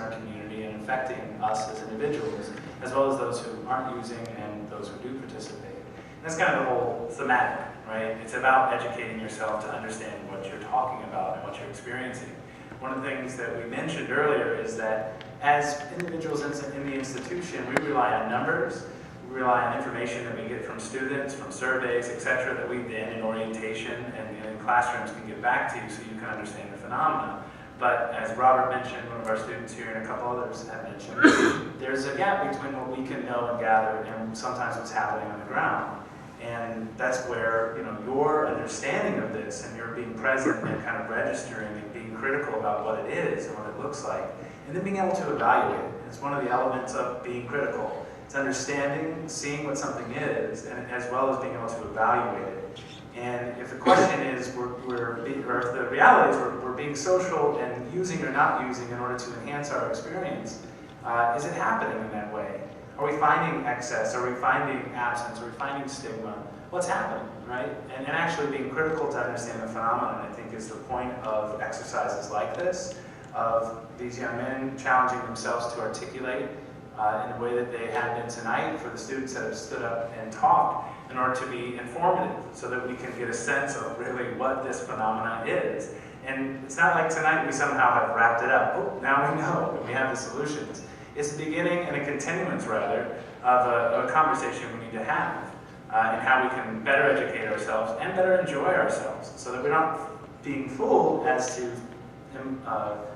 in our community and affecting us as individuals, as well as those who aren't using and those who do participate. And that's kind of the whole thematic, right? It's about educating yourself to understand what you're talking about and what you're experiencing. One of the things that we mentioned earlier is that as individuals in the institution, we rely on numbers, we rely on information that we get from students, from surveys, etc., that we then in orientation and in classrooms can get back to you so you can understand the phenomena. But as Robert mentioned, one of our students here and a couple others have mentioned, there's a gap between what we can know and gather and sometimes what's happening on the ground. And that's where, you know, your understanding of this and your being present and kind of registering and being critical about what it is and what it looks like, and then being able to evaluate it. It's one of the elements of being critical. It's understanding, seeing what something is, and as well as being able to evaluate it. And if the question is, or if the reality is we're being social and using or not using in order to enhance our experience, is it happening in that way? Are we finding excess? Are we finding absence? Are we finding stigma? What's happening, right? And actually being critical to understand the phenomenon, I think, is the point of exercises like this, of these young men challenging themselves to articulate in the way that they have been tonight for the students that have stood up and talked in order to be informative so that we can get a sense of really what this phenomenon is. And it's not like tonight we somehow have wrapped it up. Oh, now we know and we have the solutions. It's the beginning and a continuance, rather, of a conversation we need to have and how we can better educate ourselves and better enjoy ourselves so that we're not being fooled as to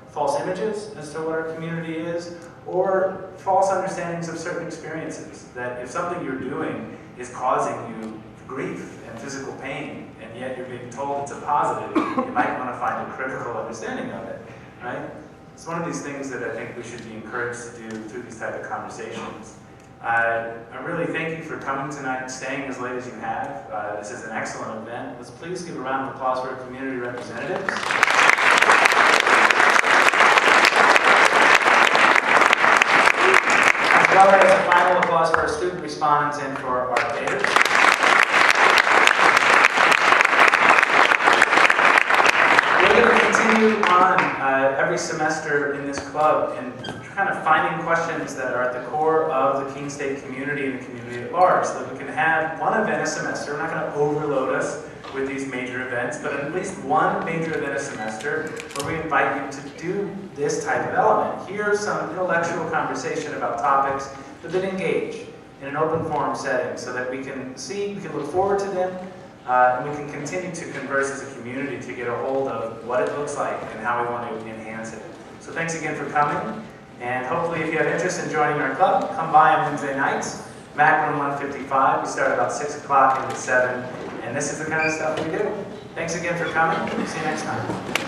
false images as to what our community is or false understandings of certain experiences. That if something you're doing is causing you grief and physical pain and yet you're being told it's a positive, you might want to find a critical understanding of it, right? It's one of these things that I think we should be encouraged to do through these type of conversations. I really thank you for coming tonight and staying as late as you have. This is an excellent event. Let's please give a round of applause for our community representatives. As well as a final applause for our student respondents and for our debaters. We're going to continue on every semester in this club and kind of finding questions that are at the core of the Keene State community and the community at large, so that we can have one event a semester. We're not going to overload us with these major events, but at least one major event a semester where we invite you to do this type of element. Here's some intellectual conversation about topics that engage in an open forum setting so that we can see, we can look forward to them, and we can continue to converse as a community to get a hold of what it looks like and how we want to enhance it. So thanks again for coming, and hopefully if you have interest in joining our club, come by on Wednesday nights, Mac Room 155. We start about 6 o'clock into 7, and this is the kind of stuff we do. Thanks again for coming. See you next time.